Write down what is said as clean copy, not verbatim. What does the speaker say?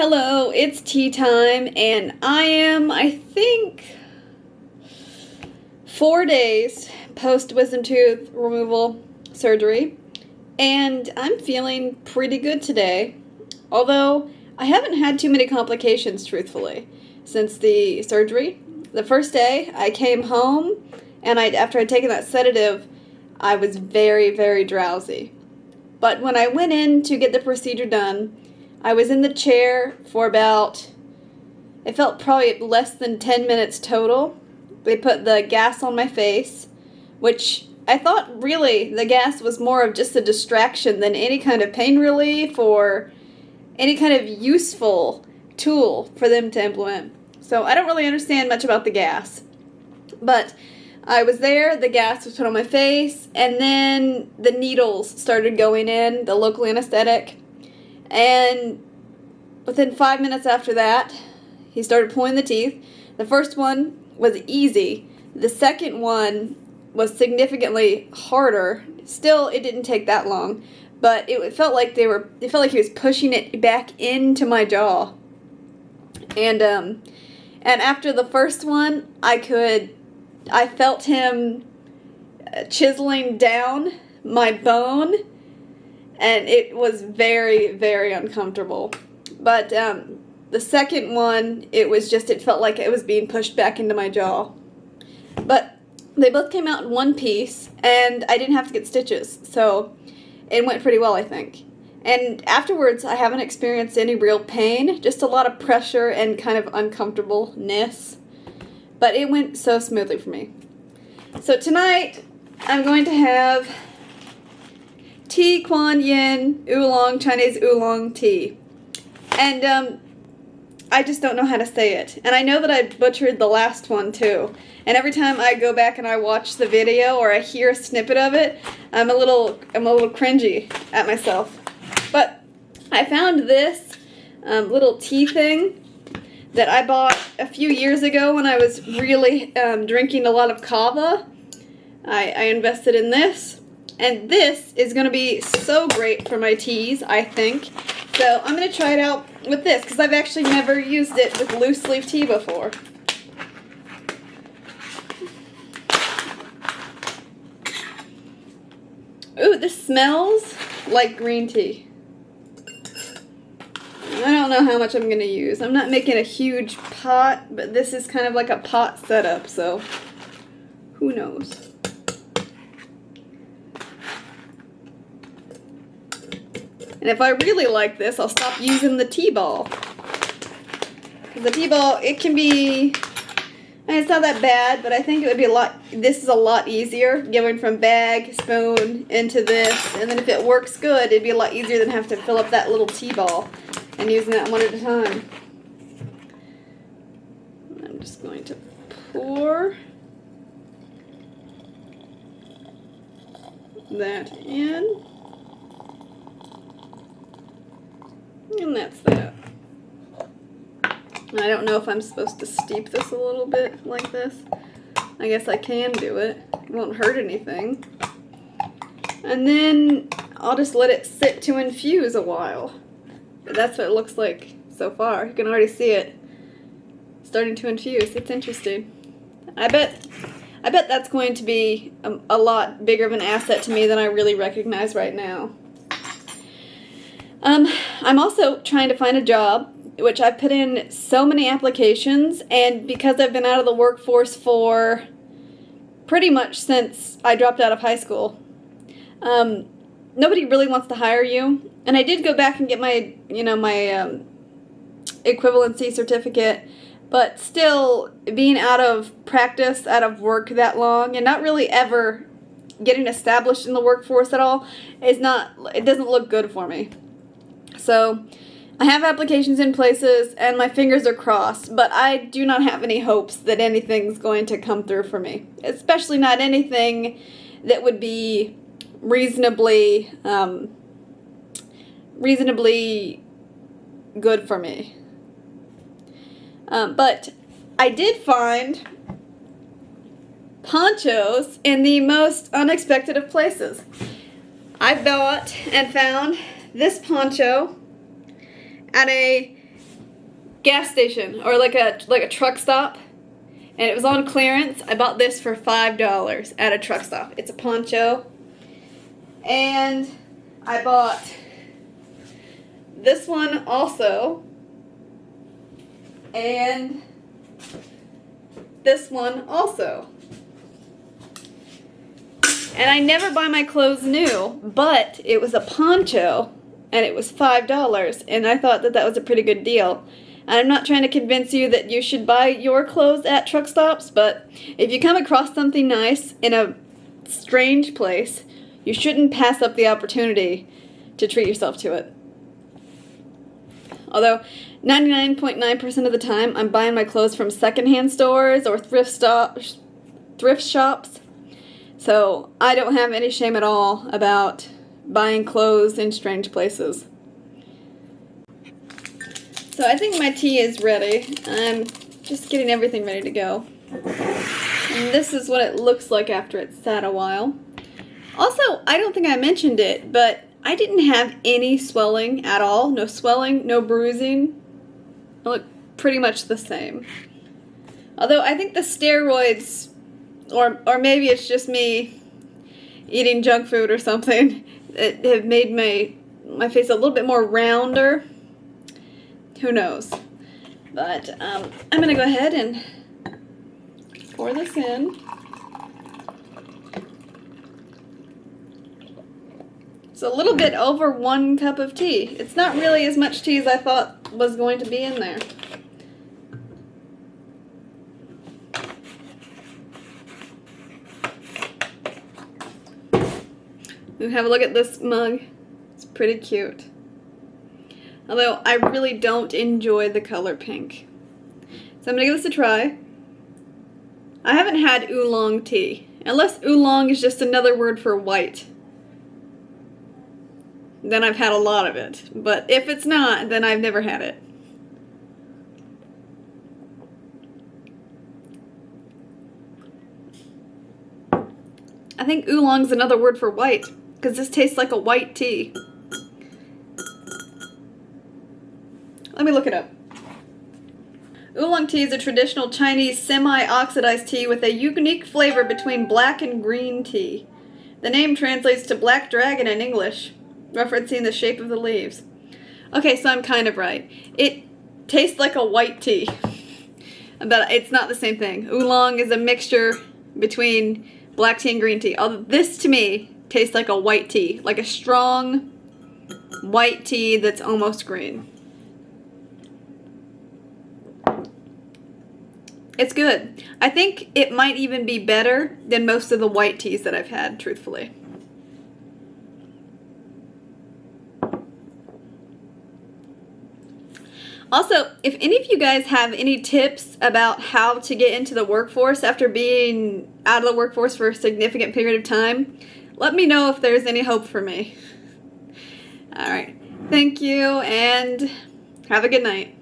Hello, it's tea time, and I think, 4 days post wisdom tooth removal surgery, and I'm feeling pretty good today. Although, I haven't had too many complications, truthfully, since the surgery. The first day, I came home, and after I'd taken that sedative, I was very, very drowsy. But when I went in to get the procedure done, I was in the chair for it felt probably less than 10 minutes total. They put the gas on my face, which I thought really the gas was more of just a distraction than any kind of pain relief or any kind of useful tool for them to implement. So I don't really understand much about the gas. But I was there, the gas was put on my face, and then the needles started going in, the local anesthetic. And within 5 minutes after that, he started pulling the teeth. The first one was easy. The second one was significantly harder. Still, it didn't take that long, but it felt like he was pushing it back into my jaw. And after the first one, I felt him chiseling down my bone. And it was very, very uncomfortable. But the second one, it felt like it was being pushed back into my jaw. But they both came out in one piece, and I didn't have to get stitches. So it went pretty well, I think. And afterwards, I haven't experienced any real pain, just a lot of pressure and kind of uncomfortableness. But it went so smoothly for me. So tonight, I'm going to have tea, Kwan, Oolong, Chinese Oolong tea. And I just don't know how to say it. And I know that I butchered the last one too. And every time I go back and I watch the video or I hear a snippet of it, I'm a little cringy at myself. But I found this little tea thing that I bought a few years ago when I was really drinking a lot of kava. I invested in this. And this is going to be so great for my teas, I think. So I'm going to try it out with this, because I've actually never used it with loose leaf tea before. Ooh, this smells like green tea. I don't know how much I'm going to use. I'm not making a huge pot, but this is kind of like a pot setup, so who knows. And if I really like this, I'll stop using the tea ball. Because the tea ball, it can be, it's not that bad, but I think it would be this is a lot easier, going from bag, spoon, into this. And then if it works good, it'd be a lot easier than have to fill up that little tea ball and using that one at a time. I'm just going to pour that in. And that's that. I don't know if I'm supposed to steep this a little bit like this. I guess I can do it. It won't hurt anything. And then I'll just let it sit to infuse a while. But that's what it looks like so far. You can already see it starting to infuse. It's interesting. I bet that's going to be a lot bigger of an asset to me than I really recognize right now. I'm also trying to find a job, which I've put in so many applications, and because I've been out of the workforce for pretty much since I dropped out of high school, nobody really wants to hire you. And I did go back and get my equivalency certificate, but still being out of practice, out of work that long, and not really ever getting established in the workforce at all, it doesn't look good for me. So I have applications in places, and my fingers are crossed, but I do not have any hopes that anything's going to come through for me, especially not anything that would be reasonably good for me. But I did find Ponchos in the most unexpected of places. I bought and found this poncho at a gas station or like a truck stop, and it was on clearance. I bought this for $5 at a truck stop. It's a poncho, and I bought this one also, and this one also. And I never buy my clothes new, but it was a poncho and it was $5, and I thought that that was a pretty good deal. And I'm not trying to convince you that you should buy your clothes at truck stops, but if you come across something nice in a strange place, you shouldn't pass up the opportunity to treat yourself to it. Although 99.9% of the time I'm buying my clothes from secondhand stores or thrift shops. So I don't have any shame at all about buying clothes in strange places. So I think my tea is ready. I'm just getting everything ready to go. And this is what it looks like after it's sat a while. Also, I don't think I mentioned it, but I didn't have any swelling at all. No swelling, no bruising. I look pretty much the same. Although I think the steroids, or maybe it's just me eating junk food or something, that have made my face a little bit more rounder. Who knows? But I'm going to go ahead and pour this in. It's a little bit over 1 cup of tea. It's not really as much tea as I thought was going to be in there. Ooh, have a look at this mug. It's pretty cute. Although I really don't enjoy the color pink. So I'm going to give this a try. I haven't had oolong tea, unless oolong is just another word for white. Then I've had a lot of it. But if it's not, then I've never had it. I think oolong's another word for white, because this tastes like a white tea. Let me look it up. Oolong tea is a traditional Chinese semi-oxidized tea with a unique flavor between black and green tea. The name translates to black dragon in English, referencing the shape of the leaves. Okay, so I'm kind of right. It tastes like a white tea, but it's not the same thing. Oolong is a mixture between black tea and green tea. Although this, to me, tastes like a white tea, like a strong white tea that's almost green. It's good. I think it might even be better than most of the white teas that I've had, truthfully. Also, if any of you guys have any tips about how to get into the workforce after being out of the workforce for a significant period of time, let me know if there's any hope for me. All right. Thank you, and have a good night.